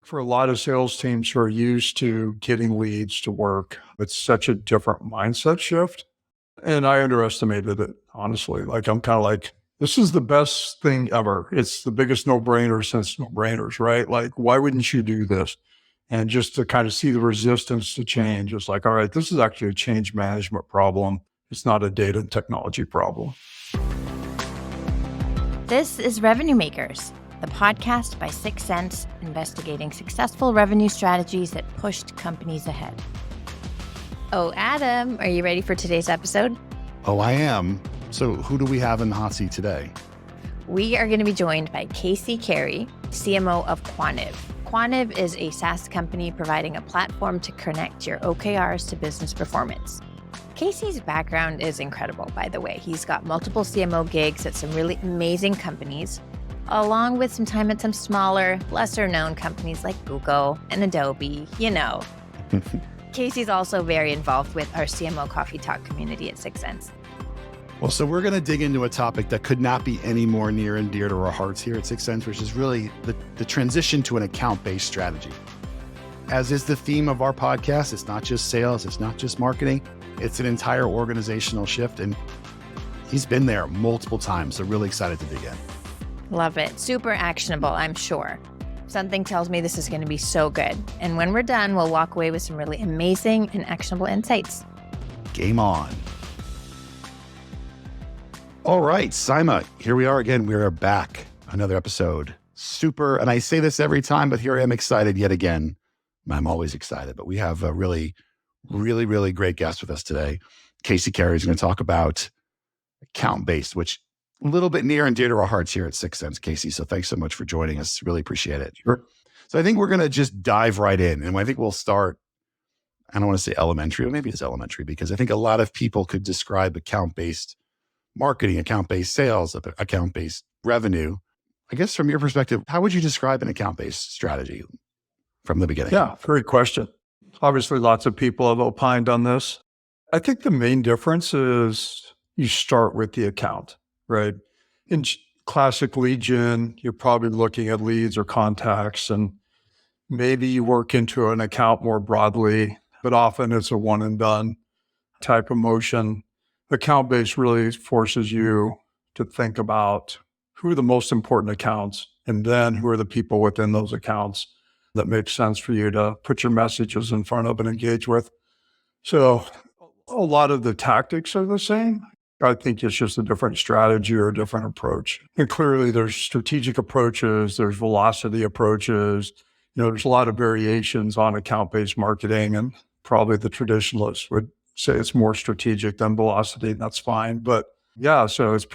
For a lot of sales teams who are used to getting leads to work, it's such a different mindset shift. And I underestimated it, honestly. Like, I'm kind of like, this is the best thing ever. It's the biggest no-brainer since no-brainers, right? Like, why wouldn't you do this? And just to kind of see the resistance to change, it's like, all right, this is actually a change management problem. It's not a data and technology problem. This is Revenue Makers, the podcast by 6 Sense, investigating successful revenue strategies that pushed companies ahead. Oh, Adam, are you ready for today's episode? Oh, I am. So who do we have in the hot seat today? We are going to be joined by Carey, CMO of Quantive. Quantive is a SaaS company providing a platform to connect your OKRs to business performance. Casey's background is incredible, by the way. He's got multiple CMO gigs at some really amazing companies, along with some time at some smaller, lesser-known companies like Google and Adobe, you know. Casey's also very involved with our CMO Coffee Talk community at 6 Sense. Well, so we're going to dig into a topic that could not be any more near and dear to our hearts here at 6 Sense, which is really the transition to an account-based strategy. As is the theme of our podcast, it's not just sales, it's not just marketing, it's an entire organizational shift. And he's been there multiple times, so really excited to dig in. Love it. Super actionable, I'm sure. Something tells me this is going to be so good. And when we're done, we'll walk away with some really amazing and actionable insights. Game on. All right, Sima, here we are again. We are back. Another episode. Super. And I say this every time, but here I am excited yet again. I'm always excited, but we have a really great guest with us today. Carey is going to talk about account-based, which a little bit near and dear to our hearts here at 6 Sense, Casey. So thanks so much for joining us. Really appreciate it. Sure. So I think we're going to just dive right in. And I think we'll start, I don't want to say elementary, but maybe it's elementary, because I think a lot of people could describe account-based marketing, account-based sales, account-based revenue. I guess from your perspective, how would you describe an account-based strategy from the beginning? Yeah, great question. Obviously, lots of people have opined on this. I think the main difference is you start with the account, right? In classic lead gen, you're probably looking at leads or contacts, and maybe you work into an account more broadly, but often it's a one and done type of motion. Account-based really forces you to think about who are the most important accounts, and then who are the people within those accounts that make sense for you to put your messages in front of and engage with. So a lot of the tactics are the same. I think it's just a different strategy or a different approach. And clearly there's strategic approaches, there's velocity approaches, there's a lot of variations on account-based marketing, and probably the traditionalists would say it's more strategic than velocity, and that's fine. But yeah, so it's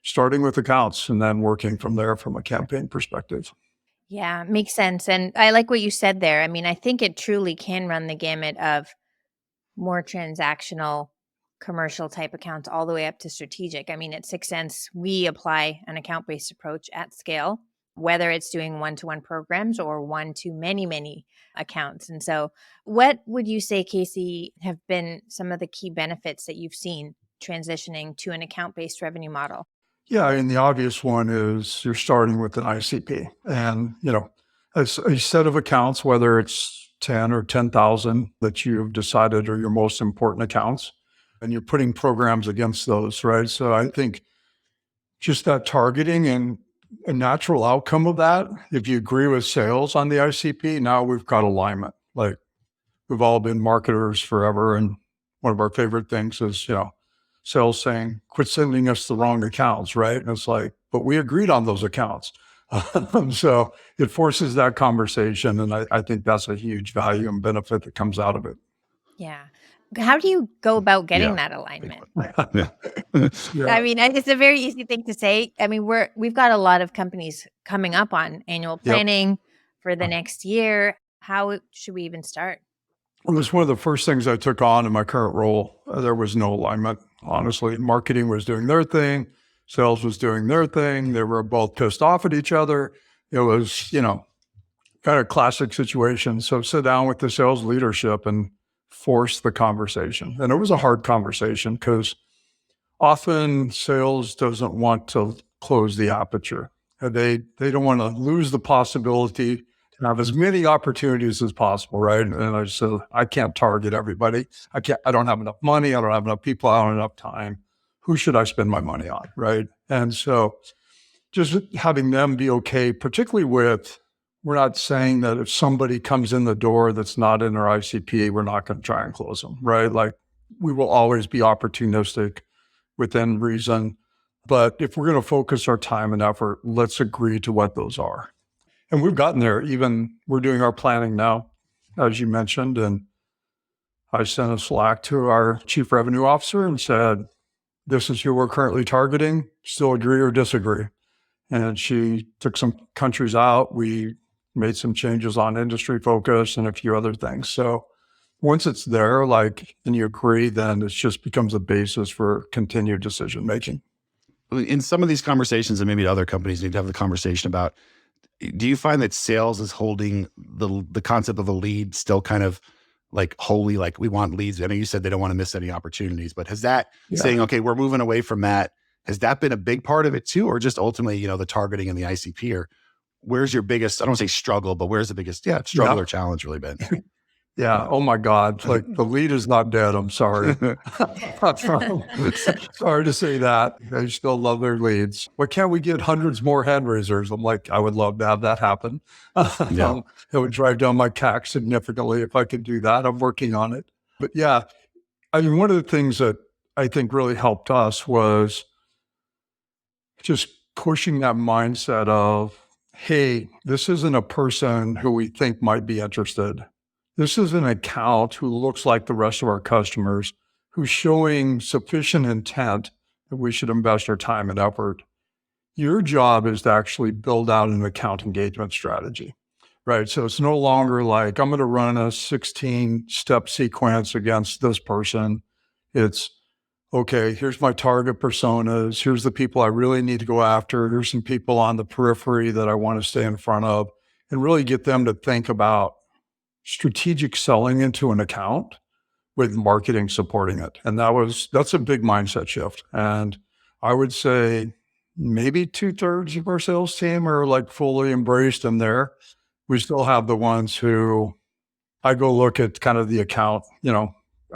starting with accounts and then working from there from a campaign perspective. Yeah, makes sense. And I like what you said there. I mean, I think it truly can run the gamut of more transactional commercial type accounts all the way up to strategic. I mean, at 6 Sense, we apply an account-based approach at scale, whether it's doing one-to-one programs or one-to-many accounts. And so what would you say, Casey, have been some of the key benefits that you've seen transitioning to an account-based revenue model? Yeah, and the obvious one is you're starting with an ICP, and a set of accounts, whether it's 10 or 10,000 that you've decided are your most important accounts, and you're putting programs against those, right? So I think just that targeting and a natural outcome of that, if you agree with sales on the ICP, now we've got alignment. Like, we've all been marketers forever, and one of our favorite things is, sales saying, quit sending us the wrong accounts, right? And it's like, but we agreed on those accounts. So it forces that conversation. And I think that's a huge value and benefit that comes out of it. Yeah. How do you go about getting that alignment? Yeah. I mean, it's a very easy thing to say. I mean, we've got a lot of companies coming up on annual planning for the next year. How should we even start? It was one of the first things I took on in my current role. There was no alignment, honestly. Marketing was doing their thing. Sales was doing their thing. They were both pissed off at each other. It was, kind of classic situation. So sit down with the sales leadership and force the conversation. And it was a hard conversation because often sales doesn't want to close the aperture. They don't want to lose the possibility have as many opportunities as possible, right? And I said, I can't target everybody. I don't have enough money. I don't have enough people. I don't have enough time. Who should I spend my money on, right? And so just having them be okay, particularly with, we're not saying that if somebody comes in the door that's not in our ICP, we're not going to try and close them, right? Like we will always be opportunistic within reason. But if we're going to focus our time and effort, let's agree to what those are. And we've gotten there. Even we're doing our planning now, as you mentioned. And I sent a Slack to our chief revenue officer and said, this is who we're currently targeting. Still agree or disagree? And she took some countries out. We made some changes on industry focus and a few other things. So once it's there, and you agree, then it just becomes a basis for continued decision making. In some of these conversations, and maybe other companies need to have the conversation about, do you find that sales is holding the concept of a lead still kind of wholly, we want leads? I know you said they don't want to miss any opportunities, but has that saying, okay, we're moving away from that, has that been a big part of it too? Or just ultimately, the targeting and the ICP? Or where's your biggest, I don't want to say struggle, but where's the biggest struggle or challenge really been? Yeah. Oh my God. The lead is not dead. I'm sorry. Sorry to say that. I still love their leads. Why can't we get hundreds more hand raisers? I'm like, I would love to have that happen. It would drive down my CAC significantly if I could do that. I'm working on it. But yeah, I mean, one of the things that I think really helped us was just pushing that mindset of, hey, this isn't a person who we think might be interested. This is an account who looks like the rest of our customers, who's showing sufficient intent that we should invest our time and effort. Your job is to actually build out an account engagement strategy, right? So it's no longer like, I'm going to run a 16-step sequence against this person. It's, okay, here's my target personas. Here's the people I really need to go after. Here's some people on the periphery that I want to stay in front of, and really get them to think about strategic selling into an account with marketing supporting it. And that's a big mindset shift. And I would say maybe 2/3 of our sales team are fully embraced in there. We still have the ones who I go look at kind of the account,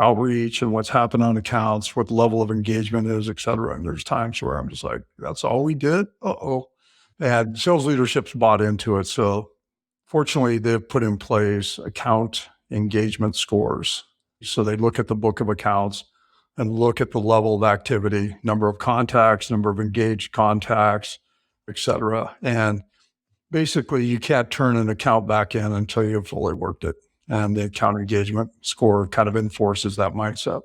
outreach and what's happened on accounts, what the level of engagement is, et cetera. And there's times where I'm just like, that's all we did? And sales leadership's bought into it. So fortunately, they've put in place account engagement scores. So they look at the book of accounts and look at the level of activity, number of contacts, number of engaged contacts, et cetera. And basically, you can't turn an account back in until you've fully worked it. And the account engagement score kind of enforces that mindset.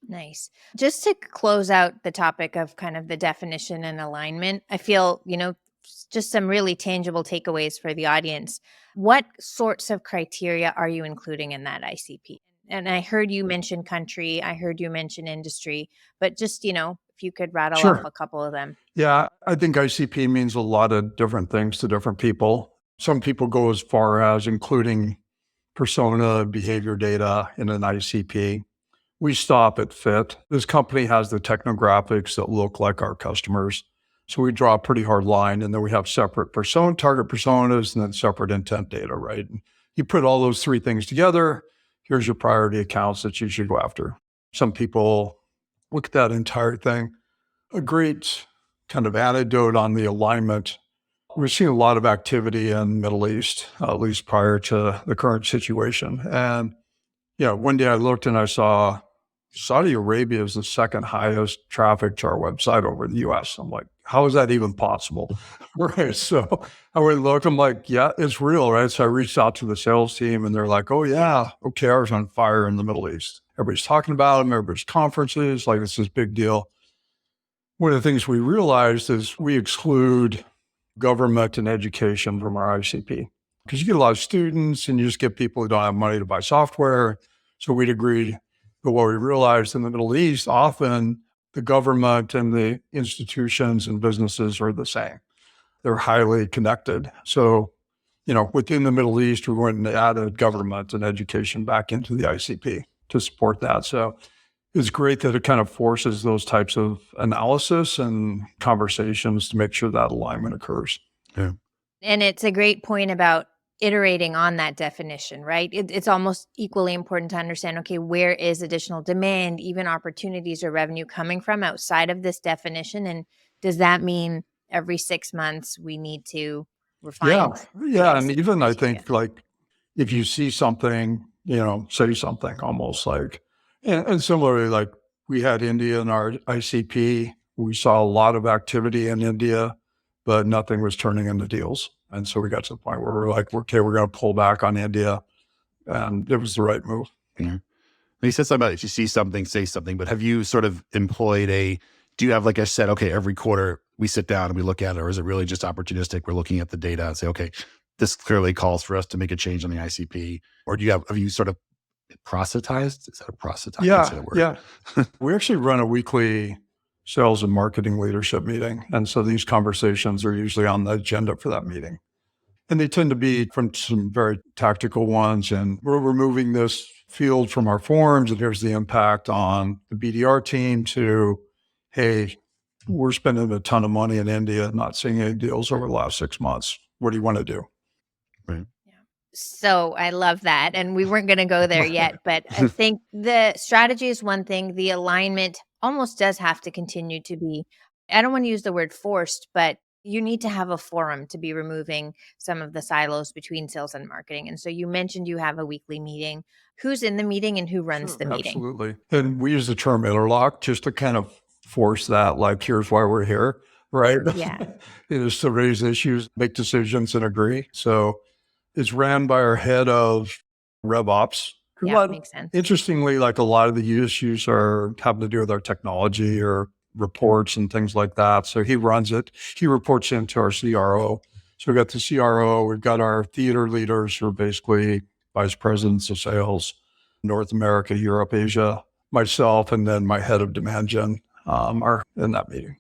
Nice. Just to close out the topic of kind of the definition and alignment, I feel, just some really tangible takeaways for the audience. What sorts of criteria are you including in that ICP? And I heard you mention country, I heard you mention industry, but just, if you could rattle off a couple of them. Yeah, I think ICP means a lot of different things to different people. Some people go as far as including persona behavior data in an ICP. We stop at fit. This company has the technographics that look like our customers. So we draw a pretty hard line, and then we have separate target personas, and then separate intent data, right? And you put all those three things together, here's your priority accounts that you should go after. Some people look at that entire thing. A great kind of anecdote on the alignment. We're seeing a lot of activity in the Middle East, at least prior to the current situation. And one day I looked and I saw Saudi Arabia is the second highest traffic to our website over the US. I'm like, how is that even possible? Right. So I went and looked, I'm like, yeah, it's real, right? So I reached out to the sales team and they're like, oh yeah, OKR's on fire in the Middle East. Everybody's talking about them, everybody's conferences, it's this big deal. One of the things we realized is we exclude government and education from our ICP because you get a lot of students and you just get people who don't have money to buy software. So we'd agreed. But what we realized in the Middle East, often the government and the institutions and businesses are the same. They're highly connected. So, within the Middle East, we went and added government and education back into the ICP to support that. So it's great that it kind of forces those types of analysis and conversations to make sure that alignment occurs. Yeah. And it's a great point about iterating on that definition, right? It's almost equally important to understand, okay, where is additional demand, even opportunities or revenue coming from outside of this definition? And does that mean every 6 months we need to Yeah. refine the Yeah. And ICP even I criteria? think like if you see something, say something almost like, and similarly, like we had India in our ICP. We saw a lot of activity in India, but nothing was turning into deals. And so we got to the point where we're like, okay, we're going to pull back on India. And it was the right move. Yeah. You said something about if you see something, say something, but have you sort of employed do you have, like I said, okay, every quarter we sit down and we look at it, or is it really just opportunistic? We're looking at the data and say, okay, this clearly calls for us to make a change on the ICP. Or have you sort of proselytized? Is that a proselytize? I can't say Yeah. the word. Yeah. We actually run a weekly sales and marketing leadership meeting. And so these conversations are usually on the agenda for that meeting. And they tend to be from some very tactical ones. And we're removing this field from our forms. And here's the impact on the BDR team to, hey, we're spending a ton of money in India, not seeing any deals over the last 6 months. What do you want to do? Right. So I love that. And we weren't going to go there yet, but I think the strategy is one thing. The alignment almost does have to continue to be, I don't want to use the word forced, but you need to have a forum to be removing some of the silos between sales and marketing. And so you mentioned you have a weekly meeting. Who's in the meeting and who runs Sure, the meeting? absolutely. And we use the term interlock just to kind of force that, like, here's why we're here, right? Yeah. It is to raise issues, make decisions, and agree. So it's ran by our head of RevOps. Yeah. Makes sense. Interestingly, like a lot of the issues are having to do with our technology or reports and things like that. So he runs it. He reports into our CRO. So we've got the CRO, we've got our theater leaders who are basically vice presidents of sales, North America, Europe, Asia, myself, and then my head of demand gen are in that meeting.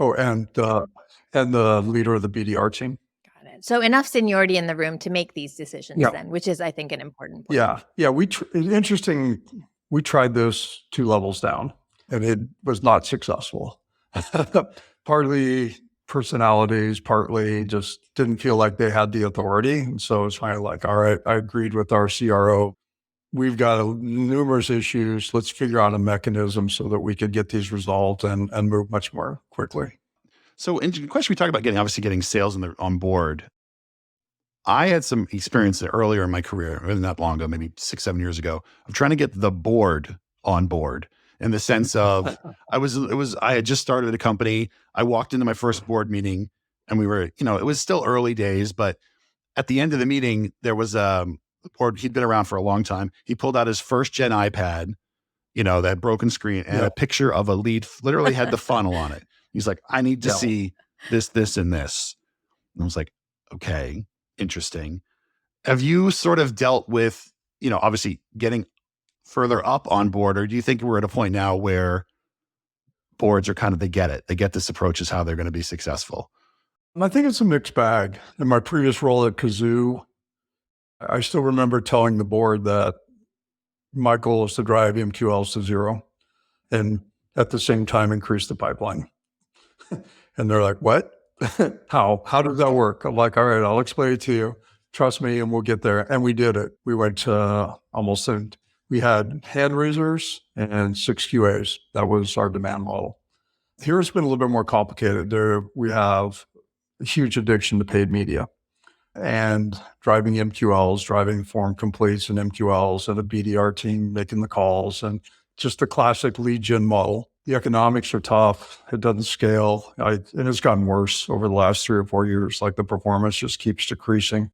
Oh, and the leader of the BDR team. Got it. So enough seniority in the room to make these decisions Yeah. then, which is, I think, an important point. Yeah. Yeah. It's interesting. We tried this 2 levels down and it was not successful. Partly personalities, partly just didn't feel like they had the authority. And so it's kind of like, all right, I agreed with our CRO. We've got numerous issues. Let's figure out a mechanism so that we could get these resolved and move much more quickly. So in the question, we talked about obviously getting sales on board. I had some experience earlier in my career, not that long ago, maybe 6-7 years ago, of trying to get the board on board in the sense of I had just started a company. I walked into my first board meeting and we were, it was still early days, but at the end of the meeting, there was the board, he'd been around for a long time. He pulled out his first gen iPad, that broken screen and a picture of a lead, literally had the funnel on it. He's like, I need to see this, this, and this. And I was like, okay, interesting. Have you sort of dealt with, obviously getting further up on board, or do you think we're at a point now where boards are kind of, they get it. They get this approach is how they're going to be successful? I think it's a mixed bag. In my previous role at Kazoo, I still remember telling the board that my goal is to drive MQLs to 0 and at the same time increase the pipeline. And they're like, what? How does that work? I'm like, all right, I'll explain it to you. Trust me, and we'll get there. And we did it. We went to we had hand raisers and 6 QAs. That was our demand model. Here it's been a little bit more complicated. We have a huge addiction to paid media and driving MQLs, driving form completes and MQLs, and a BDR team making the calls, and just the classic lead gen model. The economics are tough. It doesn't scale. And it's gotten worse over the last 3 or 4 years. Like the performance just keeps decreasing.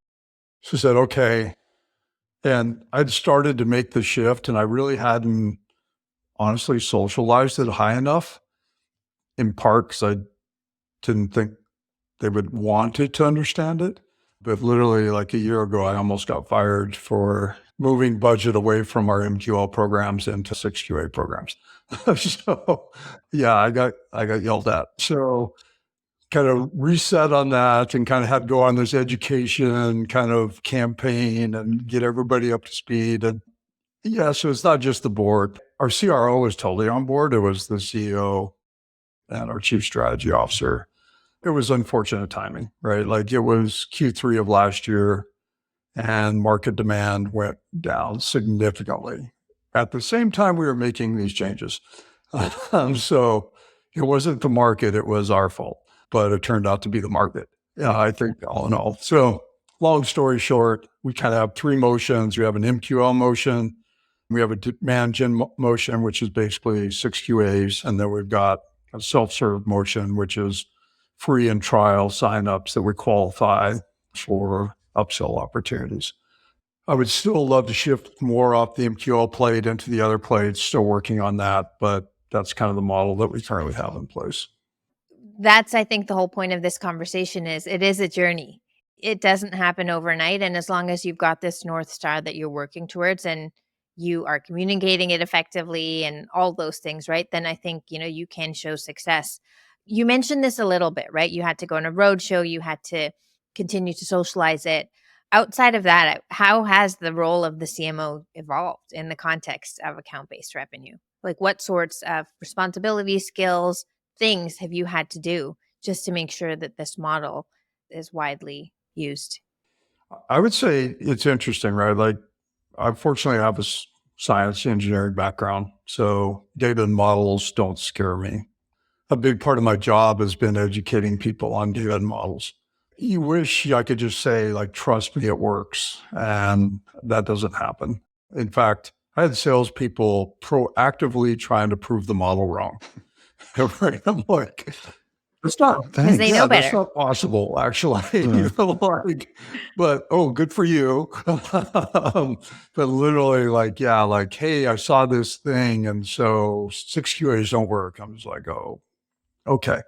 So I said, okay. And I'd started to make the shift and I really hadn't honestly socialized it high enough, in part because I didn't think they would want it to understand it. But literally like a year ago, I almost got fired for moving budget away from our MQL programs into 6 QA programs. So yeah, I got yelled at. So kind of reset on that and kind of had to go on this education kind of campaign and get everybody up to speed. And yeah, so it's not just the board. Our CRO was totally on board. It was the CEO and our chief strategy officer. It was unfortunate timing, right? Like it was Q3 of last year. and market demand went down significantly. At the same time, we were making these changes. So it wasn't the market, it was our fault, but it turned out to be the market. Yeah, I think all in all. So long story short, we kind of have three motions. We have an MQL motion, we have a demand gen motion, which is basically 6 QAs, and then we've got a self-serve motion, which is free and trial signups that we qualify for upsell opportunities. I would still love to shift more off the MQL plate into the other plates, still working on that, but that's kind of the model that we currently have in place. That's, I think, the whole point of this conversation is it is a journey. It doesn't happen overnight. And as long as you've got this North Star that you're working towards and you are communicating it effectively and all those things, right? Then I think, you can show success. You mentioned this a little bit, right? You had to go on a roadshow, you had to continue to socialize it. Outside of that, how has the role of the CMO evolved in the context of account-based revenue? Like what sorts of responsibility, skills, things have you had to do just to make sure that this model is widely used? I would say it's interesting, right? Like, I fortunately have a science engineering background, so data and models don't scare me. A big part of my job has been educating people on data and models. You wish I could just say, like, trust me, it works. And that doesn't happen. In fact, I had salespeople proactively trying to prove the model wrong. Right? I'm like, it's not, Because they Thanks. know that's better. not possible, actually. Like, but good for you. But literally, like, yeah, like, hey, I saw this thing, and so 6 QAs don't work. I'm just like, oh, okay.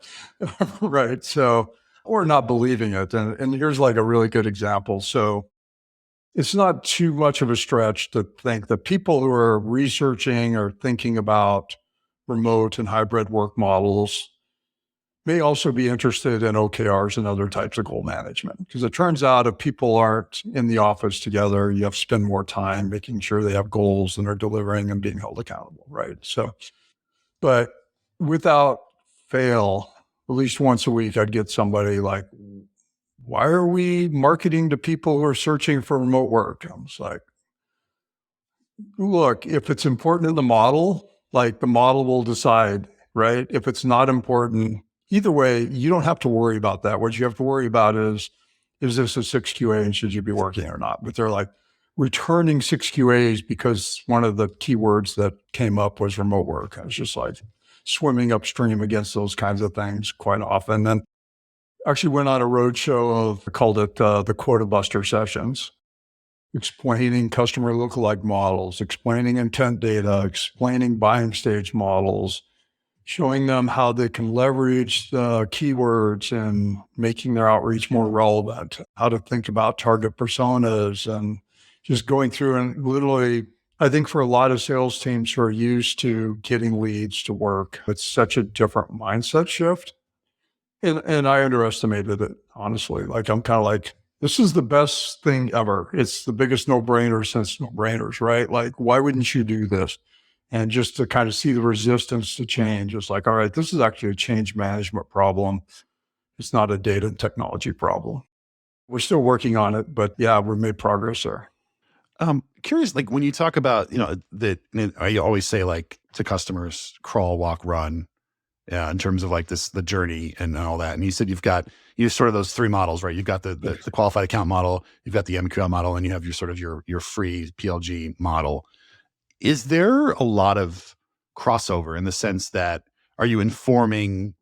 Right. So, or not believing it. And here's like a really good example. So it's not too much of a stretch to think that people who are researching or thinking about remote and hybrid work models may also be interested in OKRs and other types of goal management. Because it turns out if people aren't in the office together, you have to spend more time making sure they have goals and are delivering and being held accountable. Right. So, but without fail, at least once a week, I'd get somebody like, why are we marketing to people who are searching for remote work? I was like, look, if it's important in the model, like the model will decide, right? If it's not important, either way, you don't have to worry about that. What you have to worry about is this a 6 QA and should you be working or not? But they're like returning 6 QAs because one of the keywords that came up was remote work. I was just like swimming upstream against those kinds of things quite often. And actually went on a roadshow of, called it the Quota Buster sessions, explaining customer lookalike models, explaining intent data, explaining buying stage models, showing them how they can leverage the keywords and making their outreach more relevant, how to think about target personas, and just going through and literally, I think for a lot of sales teams who are used to getting leads to work, it's such a different mindset shift. And I underestimated it, honestly. Like, I'm kind of like, this is the best thing ever. It's the biggest no-brainer since no-brainers, right? Like, why wouldn't you do this? And just to kind of see the resistance to change, it's like, all right, this is actually a change management problem. It's not a data and technology problem. We're still working on it, but yeah, we've made progress there. Curious, like when you talk about, that I always say like to customers, crawl, walk, run, in terms of like the journey and all that. And you said you sort of those three models, right? You've got the qualified account model, you've got the MQL model, and you have your sort of your free PLG model. Is there a lot of crossover in the sense that are you informing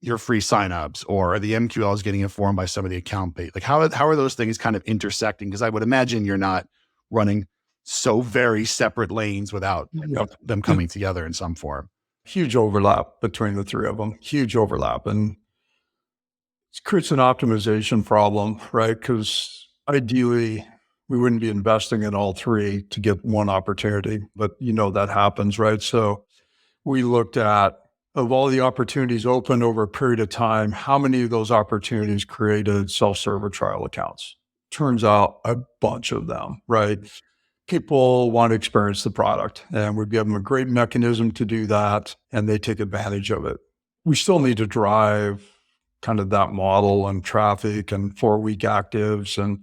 your free signups, or are the MQLs getting informed by some of the account base? Like how are those things kind of intersecting? Because I would imagine you're not running so very separate lanes without Yep. them coming together in some form. Huge overlap between the three of them, huge overlap. And it creates an optimization problem, right? Because ideally, we wouldn't be investing in all three to get one opportunity, but that happens, right? So we looked at, of all the opportunities opened over a period of time, how many of those opportunities created self-serve trial accounts? Turns out a bunch of them, right? People want to experience the product, and we give them a great mechanism to do that, and they take advantage of it. We still need to drive kind of that model and traffic and 4-week actives, and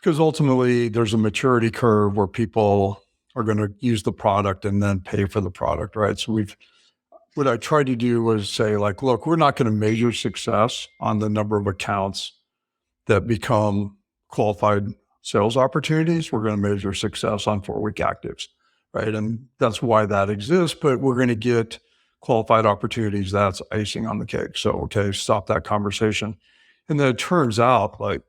Because ultimately there's a maturity curve where people are going to use the product and then pay for the product, right? So what I tried to do was say like, look, we're not going to measure success on the number of accounts that become qualified sales opportunities. We're going to measure success on 4-week actives, right? And that's why that exists, but we're going to get qualified opportunities. That's icing on the cake. So, okay, stop that conversation. And then it turns out like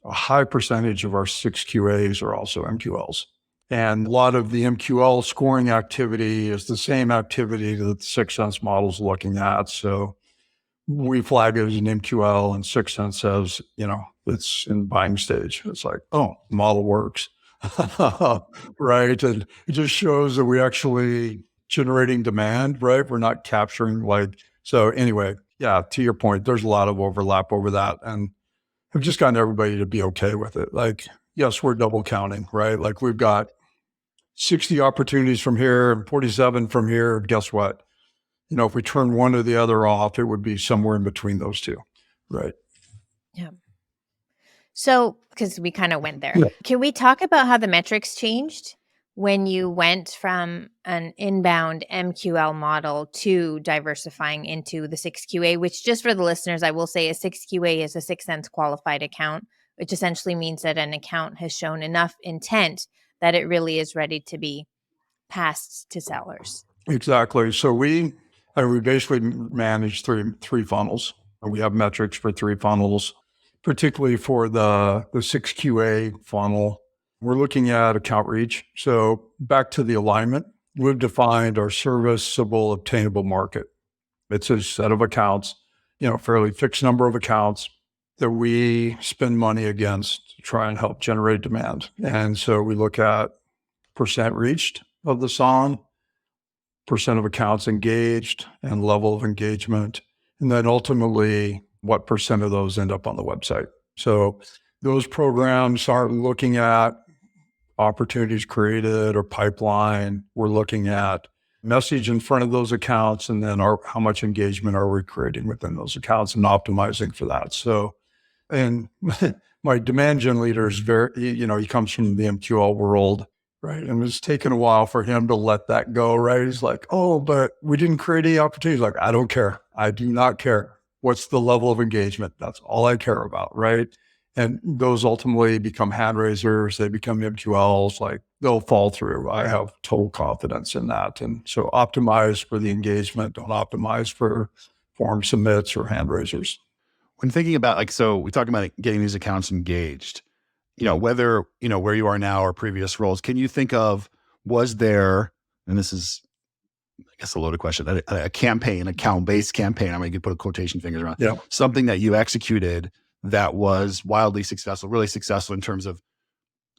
a high percentage of our 6QAs are also MQLs. And a lot of the MQL scoring activity is the same activity that the 6 Sense model is looking at. So we flag it as an MQL and 6 Sense says, it's in buying stage. It's like, oh, model works. Right. And it just shows that we actually generating demand, right? We're not capturing so anyway, yeah, to your point, there's a lot of overlap over that. And I've just gotten everybody to be okay with it. Like, yes, we're double counting, right? Like we've got 60 opportunities from here and 47 from here. Guess what? If we turn one or the other off, it would be somewhere in between those two, right? Yeah. So, because we kind of went there, Yeah. can we talk about how the metrics changed when you went from an inbound MQL model to diversifying into the 6QA, which just for the listeners, I will say a 6QA is a 6 Sense qualified account, which essentially means that an account has shown enough intent that it really is ready to be passed to sellers. Exactly. So we basically manage three funnels. We have metrics for 3 funnels, particularly for the 6QA funnel. We're looking at account reach. So back to the alignment, we've defined our serviceable obtainable market. It's a set of accounts, fairly fixed number of accounts that we spend money against to try and help generate demand. And so we look at percent reached of the song, percent of accounts engaged, and level of engagement. And then ultimately, what percent of those end up on the website. So those programs aren't looking at opportunities created or pipeline. We're looking at message in front of those accounts and then how much engagement are we creating within those accounts and optimizing for that. So, and my demand gen leader is he comes from the MQL world, right? And it's taken a while for him to let that go, right? He's like, oh, but we didn't create any opportunities. Like, I don't care. I do not care. What's the level of engagement? That's all I care about, right? And those ultimately become hand raisers. They become MQLs. Like they'll fall through. I have total confidence in that. And so optimize for the engagement. Don't optimize for form submits or hand raisers. When thinking about so we talked about getting these accounts engaged, whether, where you are now or previous roles, can you think of, was there, and this is, I guess, a loaded question, a campaign, account-based campaign, I mean, you could put quotation fingers around, something that you executed that was wildly successful, really successful in terms of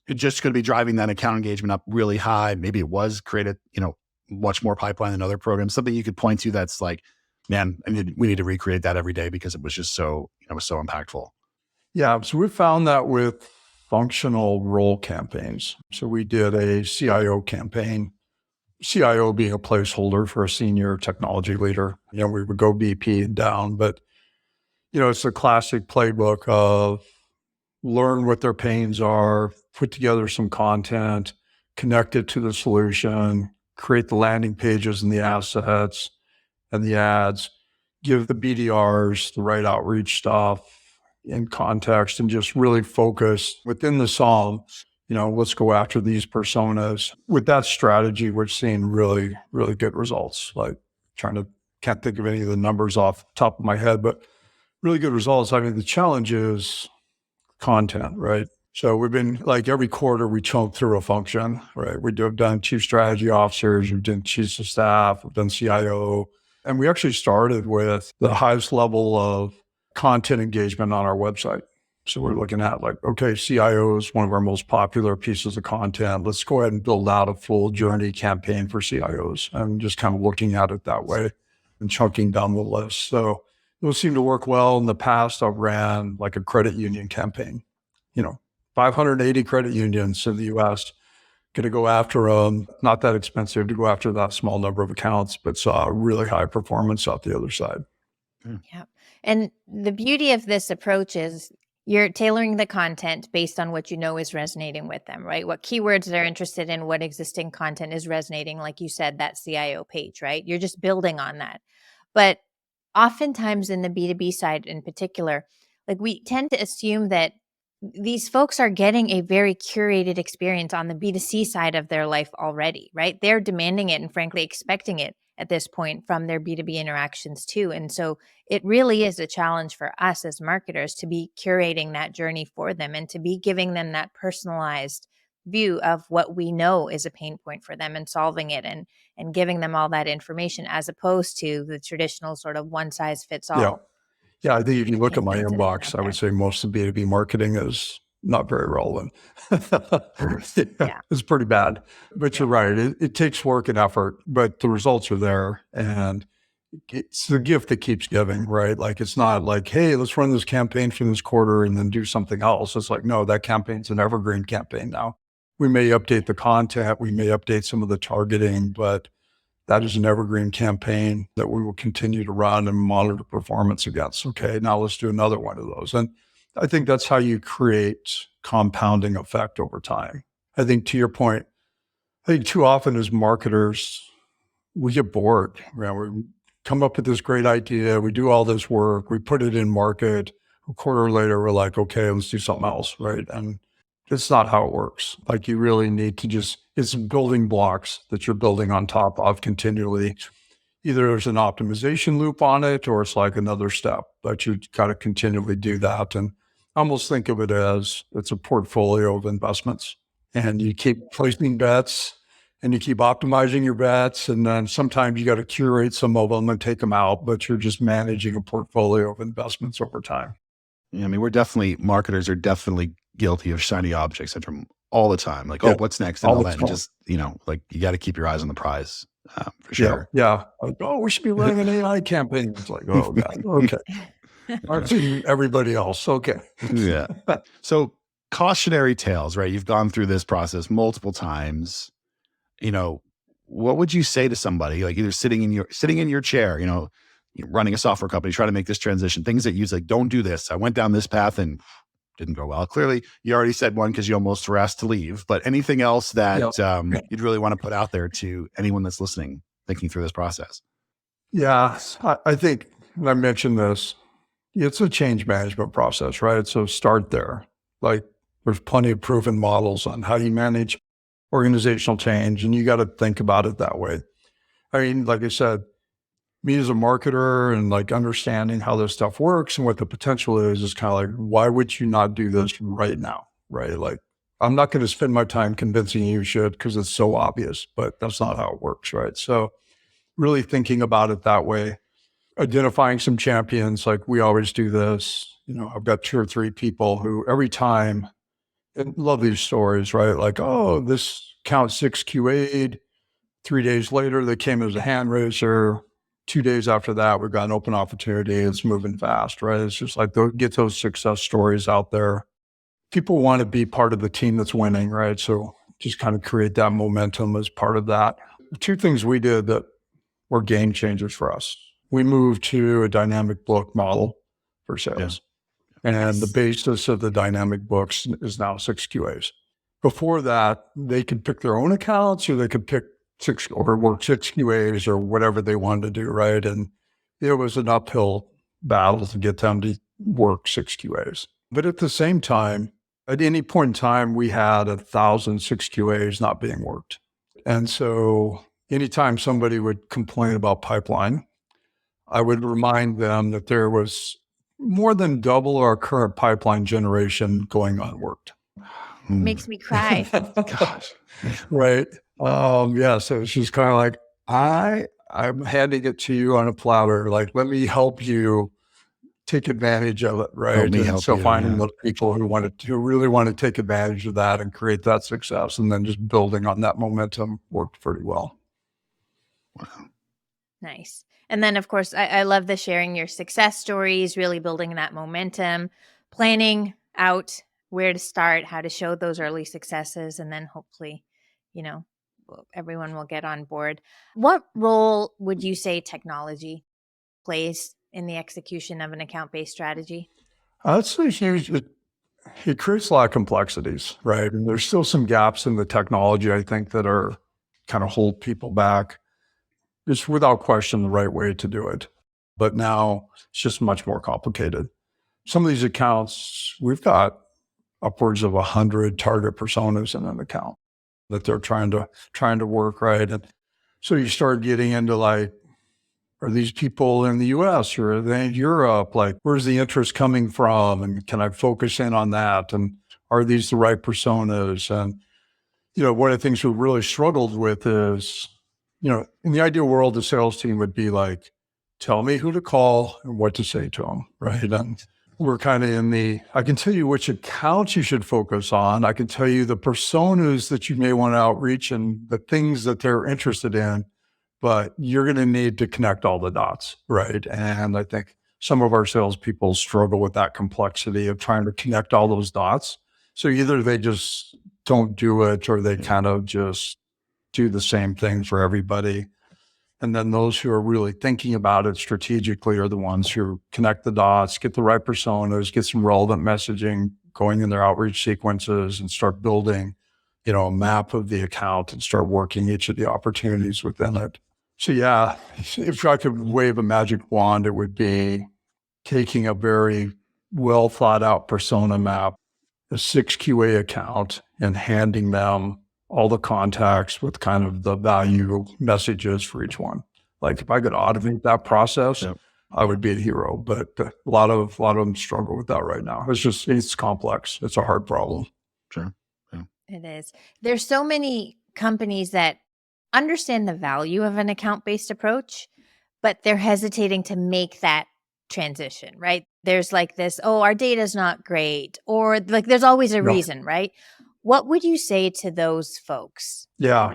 it just going to be driving that account engagement up really high. Maybe it was created, much more pipeline than other programs, something you could point to that's like, man, we need to recreate that every day because it was just so, it was so impactful. Yeah. So we found that with functional role campaigns. So we did a CIO campaign, CIO being a placeholder for a senior technology leader. We would go VP and down, but it's a classic playbook of learn what their pains are, put together some content, connect it to the solution, create the landing pages and the assets and the ads, give the BDRs the right outreach stuff in context, and just really focus within the song, let's go after these personas. With that strategy, we're seeing really, really good results. Like can't think of any of the numbers off the top of my head, but really good results. I mean, the challenge is content, right? So we've been every quarter we chunk through a function, right? Have done chief strategy officers, we've done chiefs of staff, we've done CIO. And we actually started with the highest level of content engagement on our website. So we're looking at okay, CIO is one of our most popular pieces of content. Let's go ahead and build out a full journey campaign for CIOs and just kind of looking at it that way and chunking down the list. So those seem to work well. In the past, I've ran a credit union campaign, 580 credit unions in the US, going to go after them. Not that expensive to go after that small number of accounts, but saw really high performance out the other side. Yeah. And the beauty of this approach is You're tailoring the content based on what you know is resonating with them, right? What keywords they're interested in, what existing content is resonating, like you said, that CIO page, right? You're just building on that. But oftentimes in the B2B side in particular, like we tend to assume that these folks are getting a very curated experience on the B2C side of their life already, right? They're demanding it and frankly expecting it at this point from their B2B interactions too. And so it really is a challenge for us as marketers to be curating that journey for them and to be giving them that personalized view of what we know is a pain point for them and solving it and giving them all that information as opposed to the traditional sort of one size fits Yeah. all Yeah. I think if you look at my campaigns that have been out inbox, I would there. say most of B2B marketing is not very relevant. Yeah. It's pretty bad. But you're right. It takes work and effort, but the results are there. And it's the gift that keeps giving, right? Like it's not like, hey, let's run this campaign for this quarter and then do something else. It's like, no, that campaign's an evergreen campaign now. We may update the content, we may update some of the targeting, but that is an evergreen campaign that we will continue to run and monitor performance against. Okay, now let's do another one of those. And I think that's how you create compounding effect over time. I think to your point, I think too often as marketers, we get bored. We come up with this great idea, we do all this work, we put it in market. A quarter later, we're like, okay, let's do something else, right? And it's not how it works. Like you really need to it's building blocks that you're building on top of continually. Either there's an optimization loop on it or it's like another step, but you got to continually do that. And almost think of it as it's a portfolio of investments and you keep placing bets and you keep optimizing your bets. And then sometimes you got to curate some of them and take them out, but you're just managing a portfolio of investments over time. Yeah, I mean, marketers are definitely guilty of shiny object syndrome all the time. Like, Yeah, oh, what's next? And all all the that. And time. just, like you got to keep your eyes on the prize for Yeah, sure. yeah. Like, oh, we should be running an AI campaign. It's like, oh God, okay. I've seen everybody else. Okay. Yeah. So cautionary tales, right? You've gone through this process multiple times. What would you say to somebody like either sitting in your chair, running a software company, trying to make this transition, things that you like, don't do this. I went down this path and didn't go well. Clearly, you already said one because you almost were asked to leave. But anything else that you'd really want to put out there to anyone that's listening, thinking through this process? Yeah, I think, and I mentioned this, it's a change management process, right? So start there. Like there's plenty of proven models on how you manage organizational change, and you got to think about it that way. I mean, like I said, me as a marketer and like understanding how this stuff works and what the potential is kind of like, why would you not do this right now? Right? Like, I'm not going to spend my time convincing you should because it's so obvious, but that's not how it works, right? So really thinking about it that way, identifying some champions, like we always do this. I've got 2 or 3 people who every time, and love these stories, right? Like, oh, this count 6 QA'd. 3 days later, they came as a hand raiser. 2 days after that, we've got an open opportunity. It's moving fast, right? It's just like get those success stories out there. People want to be part of the team that's winning, right? So just kind of create that momentum as part of that. 2 things we did that were game changers for us. We moved to a dynamic book model for sales. And the basis of the dynamic books is now 6 QAs. Before that, they could pick their own accounts or they could pick 6 or work 6 QAs or whatever they wanted to do, right? And it was an uphill battle to get them to work 6 QAs. But at the same time, at any point in time, we had 1,000 6 QAs not being worked. And so anytime somebody would complain about pipeline, I would remind them that there was more than double our current pipeline generation going unworked. Makes me cry. Gosh. Right. Yeah. So she's kind of like, I'm handing it to you on a platter. Like, let me help you take advantage of it. Right. Help me And help so you, finding yeah. those people who really want to take advantage of that and create that success and then just building on that momentum worked pretty well. Wow. Nice. And then, of course, I love the sharing your success stories, really building that momentum, planning out where to start, how to show those early successes, and then hopefully, everyone will get on board. What role would you say technology plays in the execution of an account-based strategy? That's a huge, it creates a lot of complexities, right? And there's still some gaps in the technology, I think, that are kind of hold people back. It's without question the right way to do it. But now it's just much more complicated. Some of these accounts, we've got upwards of 100 target personas in an account that they're trying to work, right? And so you start getting into like, are these people in the US or are they in Europe? Like, where's the interest coming from? And can I focus in on that? And are these the right personas? And, one of the things we really struggled with is, in the ideal world, the sales team would be like, tell me who to call and what to say to them, right? And we're kind of I can tell you which accounts you should focus on. I can tell you the personas that you may want to outreach and the things that they're interested in, but you're going to need to connect all the dots, right? And I think some of our salespeople struggle with that complexity of trying to connect all those dots. So either they just don't do it or they kind of just do the same thing for everybody. And then those who are really thinking about it strategically are the ones who connect the dots, get the right personas, get some relevant messaging going in their outreach sequences and start building, a map of the account and start working each of the opportunities within it. So yeah, if I could wave a magic wand, it would be taking a very well thought out persona map, a 6 QA account, and handing them all the contacts with kind of the value messages for each one. Like if I could automate that process, Yep. I would be a hero. But a lot of them struggle with that right now. It's complex. It's a hard problem. Sure. Yeah. It is. There's so many companies that understand the value of an account-based approach, but they're hesitating to make that transition, right? There's like this, our data's not great, or like there's always a reason, right? What would you say to those folks? Yeah.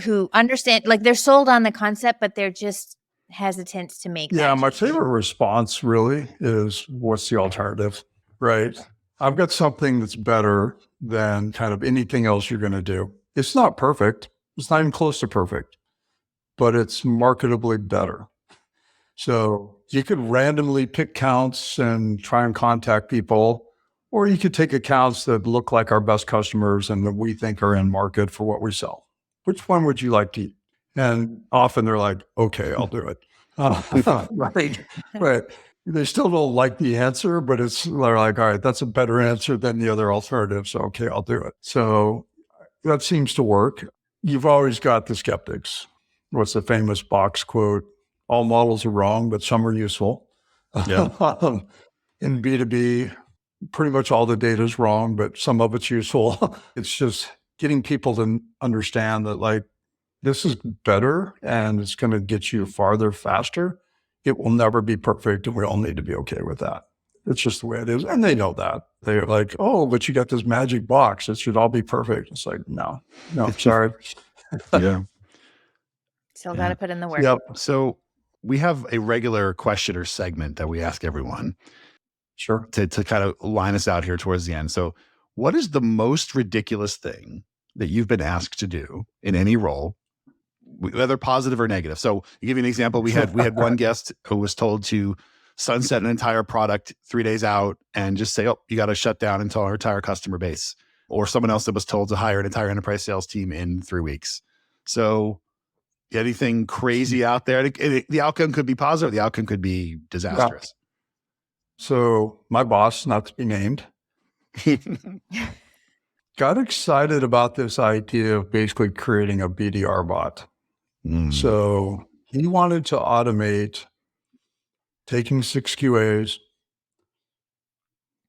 Who understand, like they're sold on the concept, but they're just hesitant to make that Yeah, my change? favorite response really is, what's the alternative, right? I've got something that's better than kind of anything else you're going to do. It's not perfect. It's not even close to perfect, but it's marketably better. So you could randomly pick counts and try and contact people, or you could take accounts that look like our best customers and that we think are in market for what we sell. Which one would you like to eat? And often they're like, okay, I'll do it. Right. But they still don't like the answer, but they're like, all right, that's a better answer than the other alternative. So, okay, I'll do it. So that seems to work. You've always got the skeptics. What's the famous box quote? All models are wrong, but some are useful. Yeah. In B2B, pretty much all the data is wrong, but some of it's useful. It's just getting people to understand that like, this is better and it's going to get you farther faster. It will never be perfect and we all need to be okay with that. It's just the way it is. And they know that. They're like, oh, but you got this magic box. It should all be perfect. It's like, no, sorry. Yeah. Still got to put in the work. Yep. So we have a regular question or segment that we ask everyone Sure. to kind of line us out here towards the end. So what is the most ridiculous thing that you've been asked to do in any role, whether positive or negative? So to give you an example, we had one guest who was told to sunset an entire product 3 days out and just say, oh, you got to shut down until our entire customer base. Or someone else that was told to hire an entire enterprise sales team in 3 weeks. So anything crazy out there? The outcome could be positive. The outcome could be disastrous. So my boss, not to be named, got excited about this idea of basically creating a BDR bot. So he wanted to automate taking 6 QAs,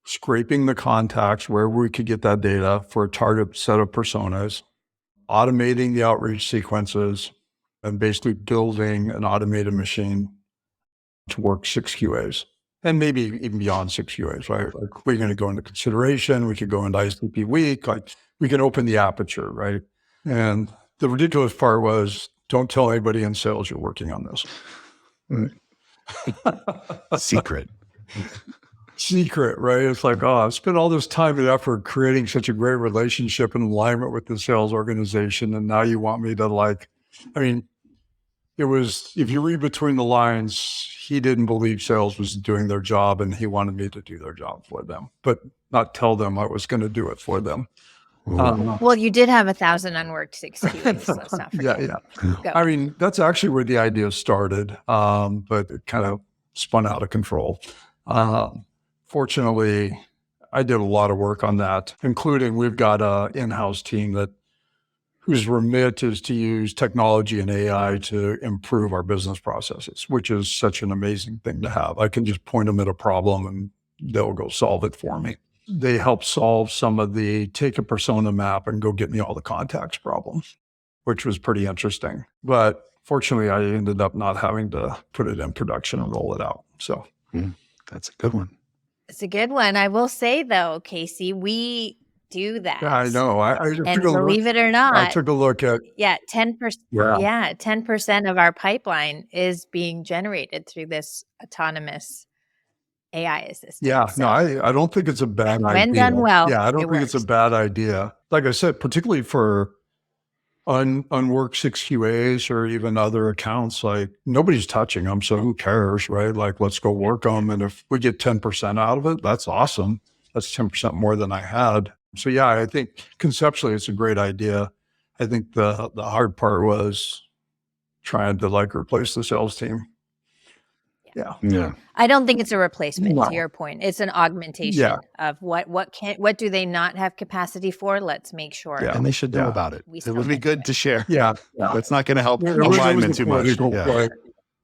scraping the contacts where we could get that data for a target set of personas, automating the outreach sequences, and basically building an automated machine to work 6 QAs. And maybe even beyond 6 QAs, right? Like we're going to go into consideration. We could go into ICP week. Like we can open the aperture, right? And the ridiculous part was, don't tell anybody in sales you're working on this. Secret, right? It's like, I've spent all this time and effort creating such a great relationship and alignment with the sales organization. And now you want me to it was, if you read between the lines, he didn't believe sales was doing their job and he wanted me to do their job for them, but not tell them I was going to do it for them. Well, you did have 1,000 unworked QAs. Let's not forget. Yeah. Go. I mean, that's actually where the idea started, but it kind of spun out of control. Fortunately, I did a lot of work on that, including we've got an in-house team whose remit is to use technology and AI to improve our business processes, which is such an amazing thing to have. I can just point them at a problem and they'll go solve it for me. They help solve some of the take a persona map and go get me all the contacts problems, which was pretty interesting. But fortunately, I ended up not having to put it in production and roll it out. So that's a good one. It's a good one. I will say, though, Casey, we do that. Yeah, I know. I and believe it or not, I took a look at 10%. Yeah, 10% of our pipeline is being generated through this autonomous AI assistant. Yeah, so, no, I don't think it's a bad idea. When done well, yeah, I don't think it's a bad idea. Like I said, particularly for unworked 6QAs or even other accounts, like nobody's touching them, so who cares, right? Like, let's go work them, and if we get 10% out of it, that's awesome. That's 10% more than I had. So yeah, I think conceptually it's a great idea. I think the hard part was trying to like replace the sales team. Yeah. I don't think it's a replacement. No. To your point, it's an augmentation of what do they not have capacity for? Let's make sure. And they should know about it. It would be good to share. Yeah. It's not going to help It was alignment a too much. political play.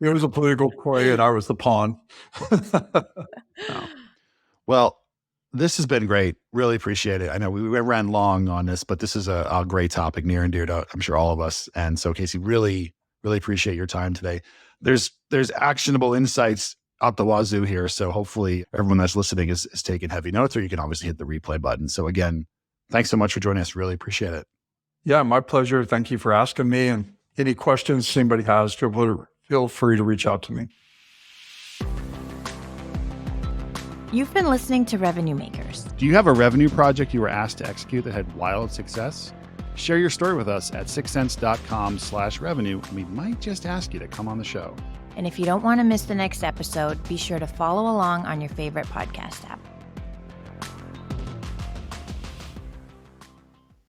It was a political play, and I was the pawn. Well, this has been great. Really appreciate it. I know we ran long on this, but this is a great topic, near and dear to, I'm sure, all of us. And so, Casey, really, really appreciate your time today. There's actionable insights out the wazoo here. So hopefully everyone that's listening is taking heavy notes, or you can obviously hit the replay button. So again, thanks so much for joining us. Really appreciate it. Yeah, my pleasure. Thank you for asking me. And any questions anybody has, feel free to reach out to me. You've been listening to Revenue Makers. Do you have a revenue project you were asked to execute that had wild success? Share your story with us at sixcents.com/revenue, and we might just ask you to come on the show. And if you don't want to miss the next episode, be sure to follow along on your favorite podcast app.